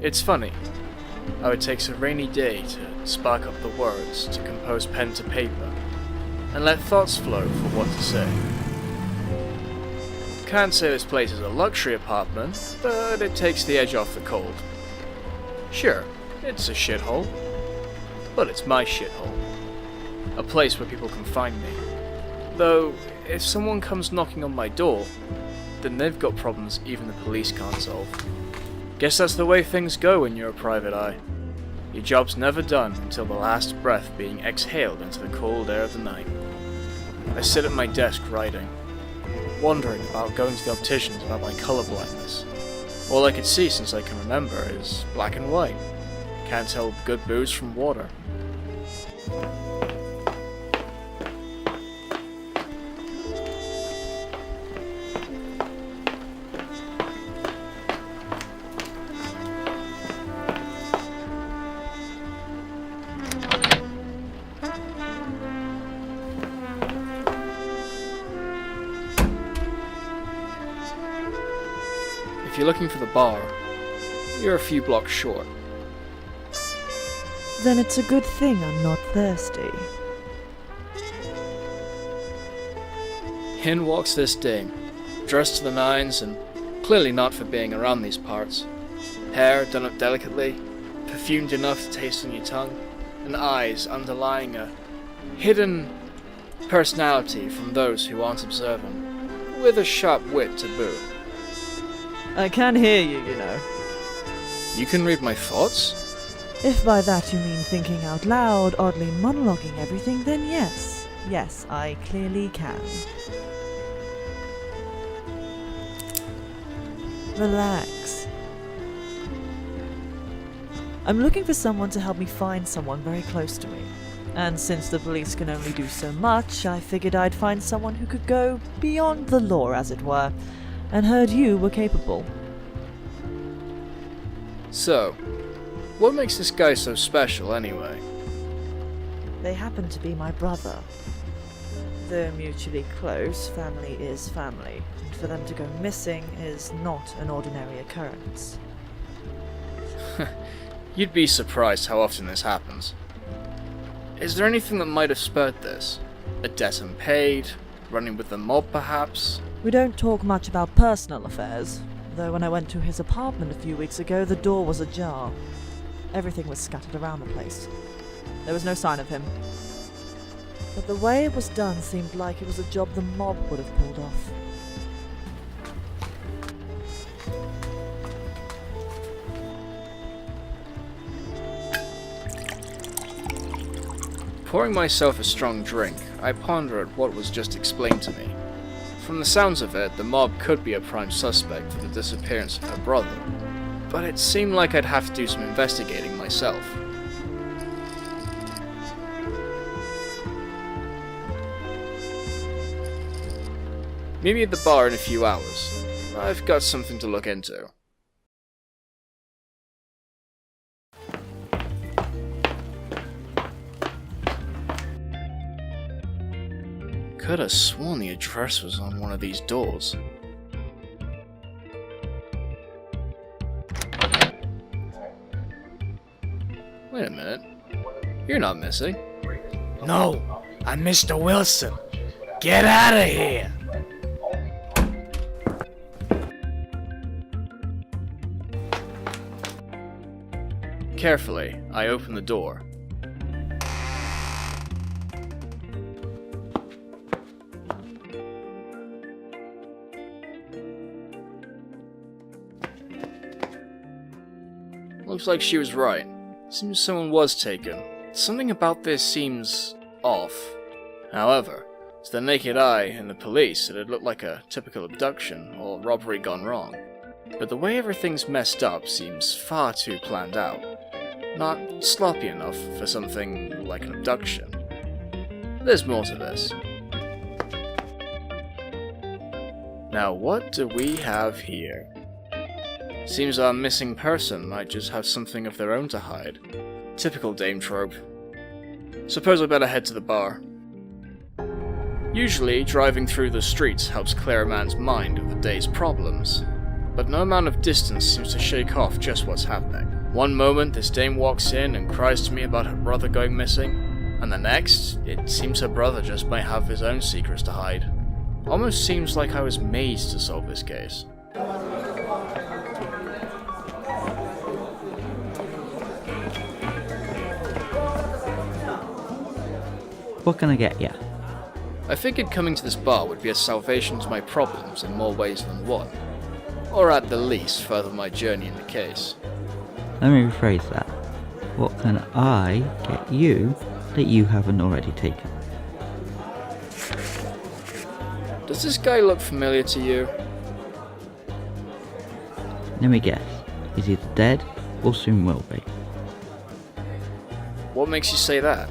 It's funny how it takes a rainy day to spark up the words, to compose pen to paper, and let thoughts flow for what to say. Can't say this place is a luxury apartment, but it takes the edge off the cold. Sure, it's a shithole, but it's my shithole. A place where people can find me. Though, if someone comes knocking on my door, then they've got problems even the police can't solve. Guess that's the way things go when you're a private eye. Your job's never done until the last breath being exhaled into the cold air of the night. I sit at my desk writing, wondering about going to the opticians about my colour blindness. All I could see since I can remember is black and white. Can't tell good booze from water. If you're looking for the bar, you're a few blocks short. Then it's a good thing I'm not thirsty. In walks this dame, dressed to the nines and clearly not for being around these parts. Hair done up delicately, perfumed enough to taste on your tongue, and eyes underlying a hidden personality from those who aren't observant, with a sharp wit to boot. I can hear you, you know. You can read my thoughts? If by that you mean thinking out loud, oddly monologuing everything, then yes. Yes, I clearly can. Relax. I'm looking for someone to help me find someone very close to me. And since the police can only do so much, I figured I'd find someone who could go beyond the law, as it were, and heard you were capable. So, what makes this guy so special anyway? They happen to be my brother. They're mutually close, family is family, and for them to go missing is not an ordinary occurrence. You'd be surprised how often this happens. Is there anything that might have spurred this? A debt unpaid? Running with the mob, perhaps? We don't talk much about personal affairs, though when I went to his apartment a few weeks ago, the door was ajar. Everything was scattered around the place. There was no sign of him. But the way it was done seemed like it was a job the mob would have pulled off. Pouring myself a strong drink, I ponder at what was just explained to me. From the sounds of it, the mob could be a prime suspect for the disappearance of her brother, but it seemed like I'd have to do some investigating myself. Meet me at the bar in a few hours. I've got something to look into. Could have sworn the address was on one of these doors. Wait a minute. You're not missing. No, I'm Mr. Wilson. Get out of here! Carefully, I open the door. Looks like she was right. Seems someone was taken. Something about this seems off. However, to the naked eye and the police, it'd look like a typical abduction or robbery gone wrong. But the way everything's messed up seems far too planned out. Not sloppy enough for something like an abduction. There's more to this. Now what do we have here? Seems our missing person might just have something of their own to hide. Typical dame trope. Suppose I better head to the bar. Usually, driving through the streets helps clear a man's mind of the day's problems. but no amount of distance seems to shake off just what's happening. One moment, this dame walks in and cries to me about her brother going missing, and the next, it seems her brother just might have his own secrets to hide. Almost seems like I was made to solve this case. What can I get ya? I figured coming to this bar would be a salvation to my problems in more ways than one. Or at the least, further my journey in the case. Let me rephrase that. What can I get you that you haven't already taken? Does this guy look familiar to you? Let me guess. He's either dead or soon will be. What makes you say that?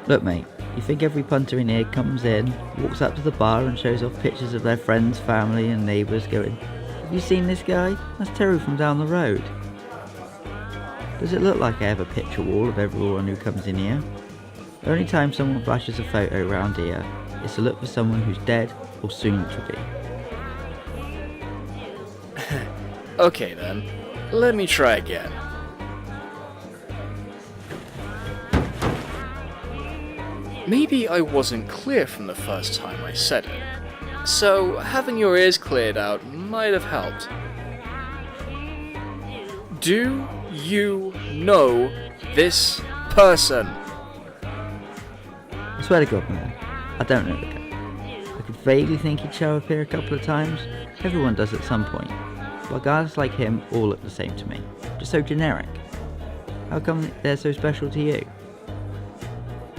Look mate, you think every punter in here comes in, walks up to the bar and shows off pictures of their friends, family and neighbours going, "Have you seen this guy? That's Terry from down the road." Does it look like I have a picture wall of everyone who comes in here? The only time someone flashes a photo around here is to look for someone who's dead or soon to be. Okay then, let me try again. Maybe I wasn't clear from the first time I said it, so having your ears cleared out might have helped. Do you know this person? I swear to God man, I don't know the guy. I could vaguely think he'd show up here a couple of times. Everyone does at some point. But guys like him all look the same to me. Just so generic. How come they're so special to you?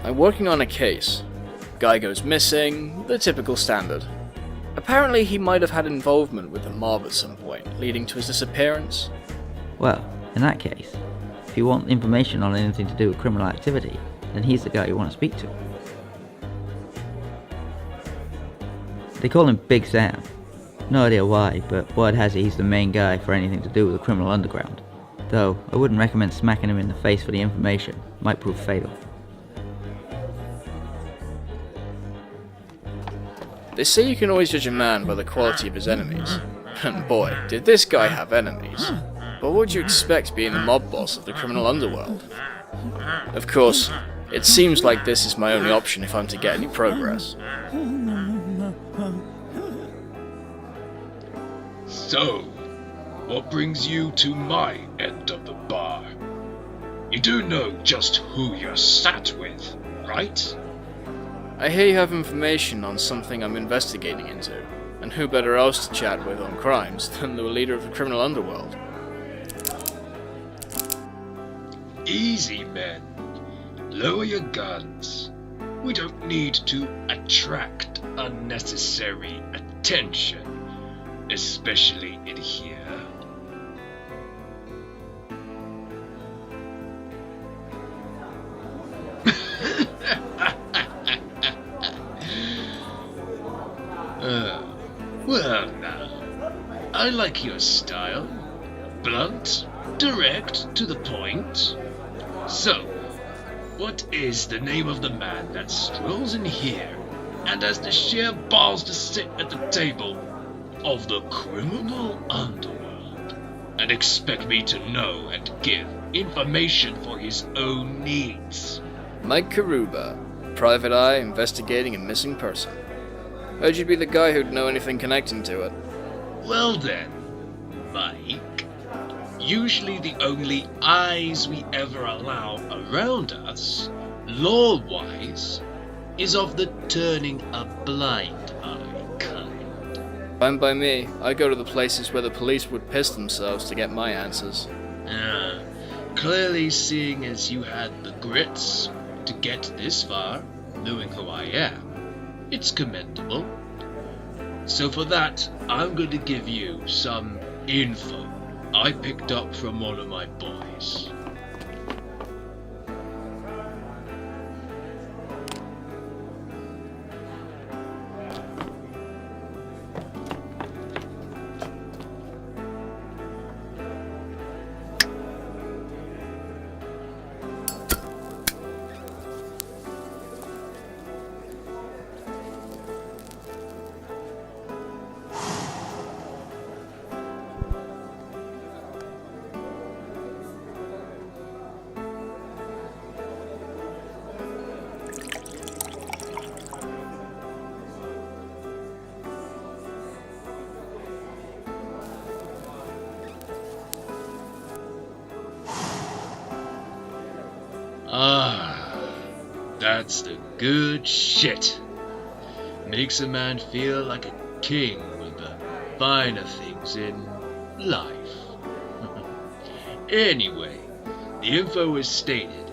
I'm working on a case. Guy goes missing, the typical standard. Apparently he might have had involvement with the mob at some point, leading to his disappearance. Well, in that case, if you want information on anything to do with criminal activity, then he's the guy you want to speak to. They call him Big Sam. No idea why, but word has it he's the main guy for anything to do with the criminal underground. Though, I wouldn't recommend smacking him in the face for the information. Might prove fatal. They say you can always judge a man by the quality of his enemies. And boy, did this guy have enemies. But what would you expect being the mob boss of the criminal underworld? Of course, it seems like this is my only option if I'm to get any progress. So, what brings you to my end of the bar? You do know just who you're sat with, right? I hear you have information on something I'm investigating into, and who better else to chat with on crimes than the leader of the criminal underworld? Easy, men. Lower your guns. We don't need to attract unnecessary attention, especially in here. Well now, I like your style. Blunt, direct, to the point. So, what is the name of the man that strolls in here and has the sheer balls to sit at the table of the criminal underworld and expect me to know and give information for his own needs? Mike Caruba, private eye investigating a missing person. Heard you'd be the guy who'd know anything connecting to it. Well then, Mike, usually the only eyes we ever allow around us, law-wise, is of the turning a blind eye kind. Fine by me. I go to the places where the police would piss themselves to get my answers. Clearly seeing as you had the grits to get this far, knowing who I am, it's commendable. So for that, I'm going to give you some info I picked up from one of my boys. Ah, that's the good shit. Makes a man feel like a king with the finer things in life. Anyway, the info is stated.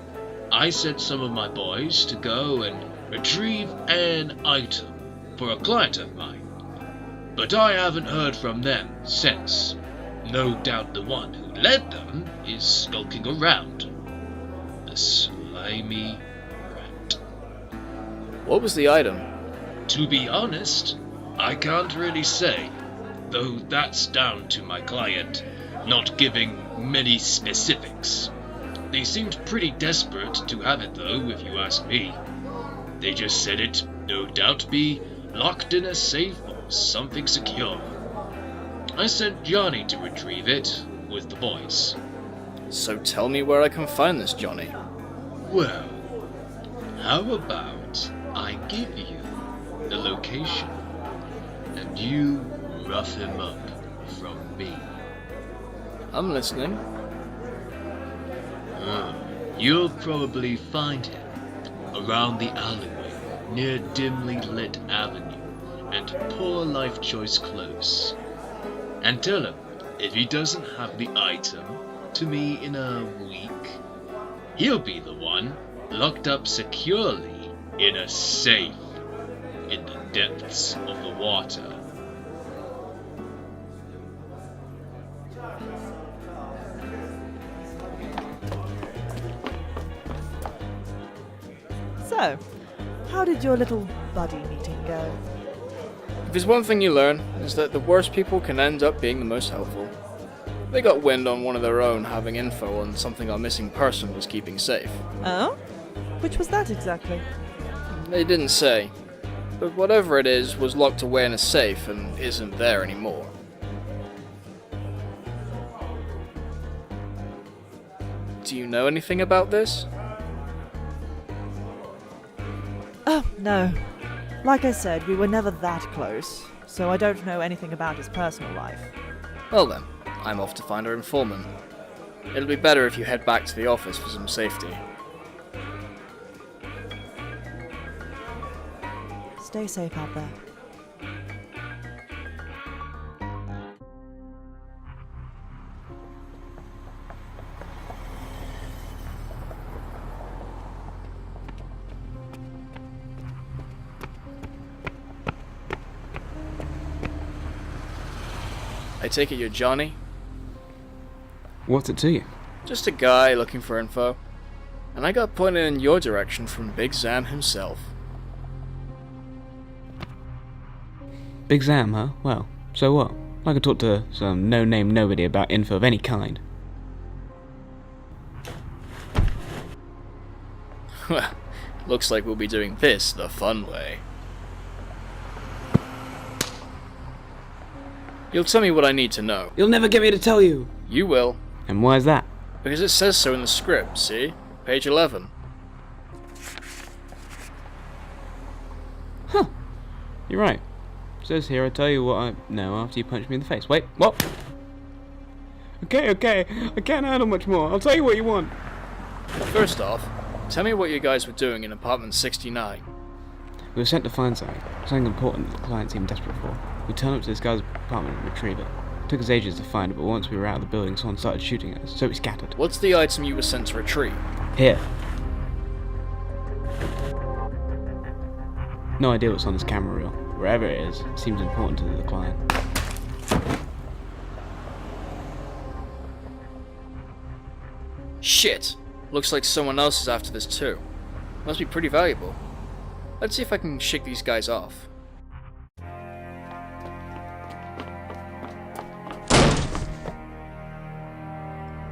I sent some of my boys to go and retrieve an item for a client of mine, but I haven't heard from them since. No doubt the one who led them is skulking around. The slimy rat. What was the item? To be honest, I can't really say, though that's down to my client not giving many specifics. They seemed pretty desperate to have it though, if you ask me. They just said it no doubt be locked in a safe or something secure. I sent Johnny to retrieve it with the boys. So tell me where I can find this Johnny. Well, how about I give you the location and you rough him up from me? I'm listening. You'll probably find him around the alleyway near dimly lit avenue and Poor Life Choice Close. And tell him if he doesn't have the item to me in a week, he'll be the one locked up securely in a safe in the depths of the water. So, how did your little buddy meeting go? If there's one thing you learn, is that the worst people can end up being the most helpful. They got wind on one of their own having info on something our missing person was keeping safe. Oh? Which was that exactly? They didn't say, but whatever it is was locked away in a safe and isn't there anymore. Do you know anything about this? Oh, no. Like I said, we were never that close, so I don't know anything about his personal life. Well then, I'm off to find our informant. It'll be better if you head back to the office for some safety. Stay safe out there. I take it you're Johnny? What's it to you? Just a guy looking for info. And I got pointed in your direction from Big Sam himself. Big Sam, huh? Well, so what? I could talk to some no-name nobody about info of any kind. Well, looks like we'll be doing this the fun way. You'll tell me what I need to know. You'll never get me to tell you! You will. And why is that? Because it says so in the script, see? Page 11. Huh. You're right. It says here, I tell you what I know after you punch me in the face. Wait, what? Okay, I can't handle much more. I'll tell you what you want. First off, tell me what you guys were doing in apartment 69. We were sent to find something important that the client seemed desperate for. We turned up to this guy's apartment and retrieved it. It took us ages to find it, but once we were out of the building, someone started shooting at us, so we scattered. What's the item you were sent to retrieve? Here. No idea what's on this camera reel. Wherever it is, it seems important to the client. Shit! Looks like someone else is after this too. Must be pretty valuable. Let's see if I can shake these guys off.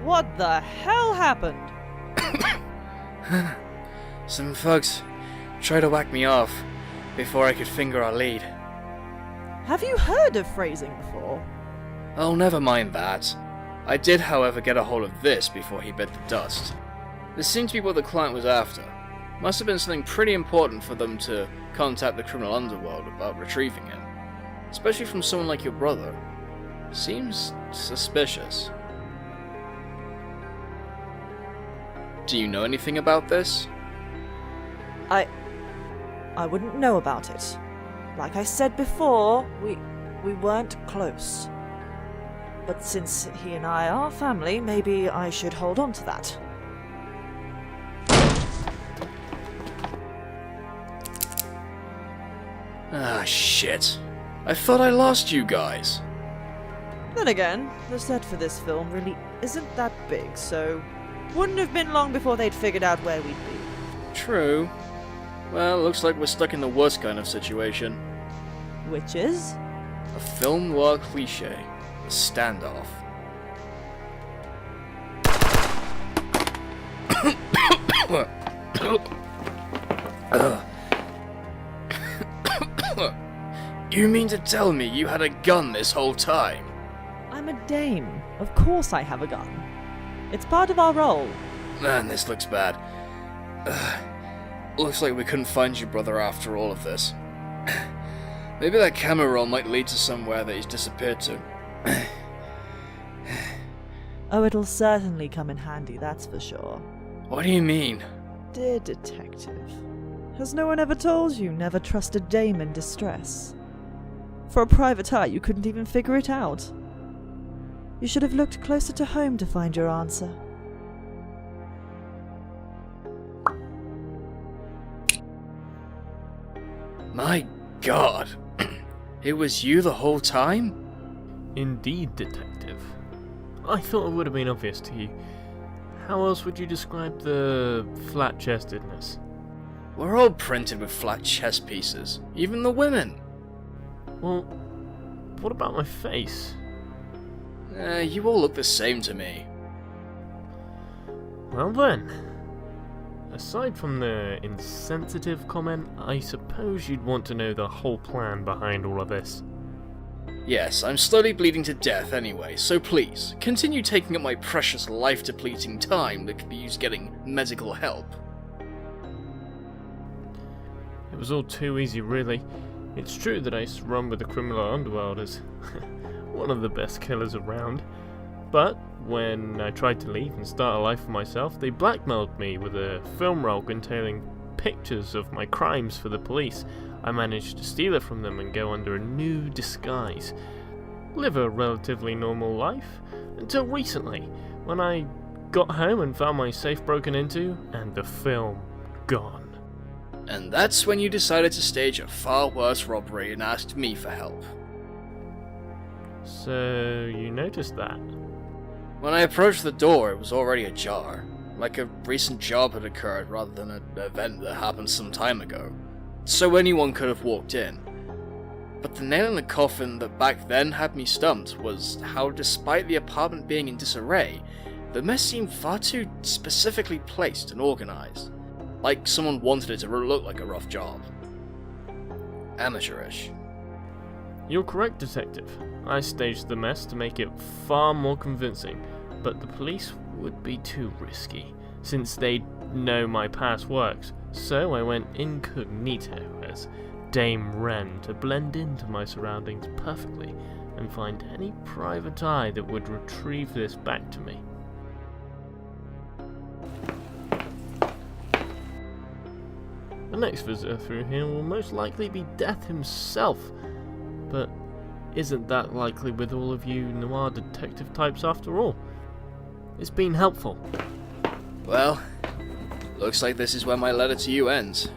What the hell happened? Some thugs tried to whack me off before I could finger our lead. Have you heard of phrasing before? Oh, never mind that. I did, however, get a hold of this before he bit the dust. This seemed to be what the client was after. Must have been something pretty important for them to contact the criminal underworld about retrieving it. Especially from someone like your brother. Seems suspicious. Do you know anything about this? I wouldn't know about it. Like I said before, we weren't close. But since he and I are family, maybe I should hold on to that. Ah, shit. I thought I lost you guys. Then again, the set for this film really isn't that big, so wouldn't have been long before they'd figured out where we'd be. True. Well, looks like we're stuck in the worst kind of situation. Which is? A film noir cliché. A standoff. You mean to tell me you had a gun this whole time? I'm a dame. Of course I have a gun. It's part of our role. Man, this looks bad. Looks like we couldn't find your brother after all of this. Maybe that camera roll might lead to somewhere that he's disappeared to. Oh, it'll certainly come in handy, that's for sure. What do you mean? Dear detective, has no one ever told you never trust a dame in distress? For a private eye, you couldn't even figure it out. You should have looked closer to home to find your answer. My God. It was you the whole time? Indeed, detective. I thought it would have been obvious to you. How else would you describe the flat-chestedness? We're all printed with flat chest pieces. Even the women. Well, what about my face? You all look the same to me. Well then. Aside from the insensitive comment, I suppose you'd want to know the whole plan behind all of this. Yes, I'm slowly bleeding to death anyway, so please, continue taking up my precious life-depleting time that could be used getting medical help. It was all too easy, really. It's true that I used to run with the criminal underworld as one of the best killers around. But when I tried to leave and start a life for myself, they blackmailed me with a film roll containing pictures of my crimes for the police. I managed to steal it from them and go under a new disguise. Live a relatively normal life, until recently, when I got home and found my safe broken into, and the film gone. And that's when you decided to stage a far worse robbery and asked me for help. So, you noticed that? When I approached the door, it was already ajar, like a recent job had occurred rather than an event that happened some time ago. So anyone could have walked in. But the nail in the coffin that back then had me stumped was how, despite the apartment being in disarray, the mess seemed far too specifically placed and organized, like someone wanted it to look like a rough job. Amateurish. You're correct, detective. I staged the mess to make it far more convincing, but the police would be too risky, since they'd know my past works. So I went incognito as Dame Wren to blend into my surroundings perfectly and find any private eye that would retrieve this back to me. The next visitor through here will most likely be Death himself, but isn't that likely with all of you noir detective types after all? It's been helpful. Well, looks like this is where my letter to you ends.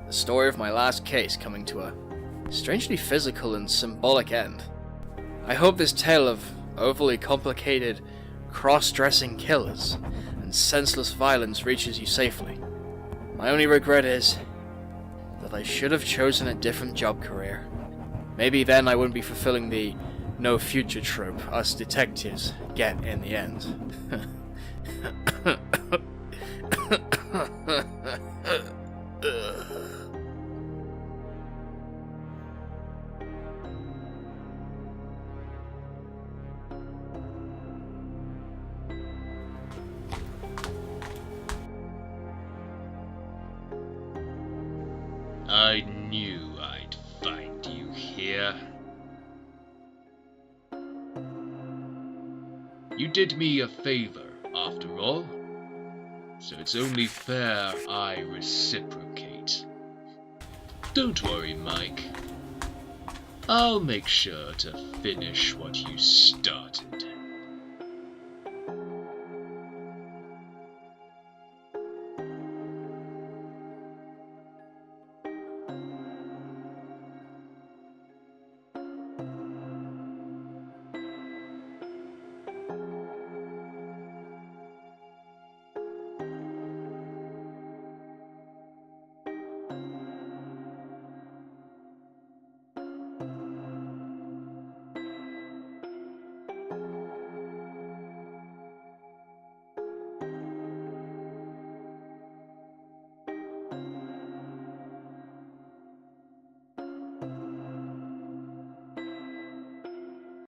The story of my last case coming to a strangely physical and symbolic end. I hope this tale of overly complicated, cross-dressing killers and senseless violence reaches you safely. My only regret is that I should have chosen a different job career. Maybe then I wouldn't be fulfilling the no future trope us detectives get in the end. I knew I'd find you here. You did me a favor, after all. so it's only fair I reciprocate. Don't worry, Mike. I'll make sure to finish what you started.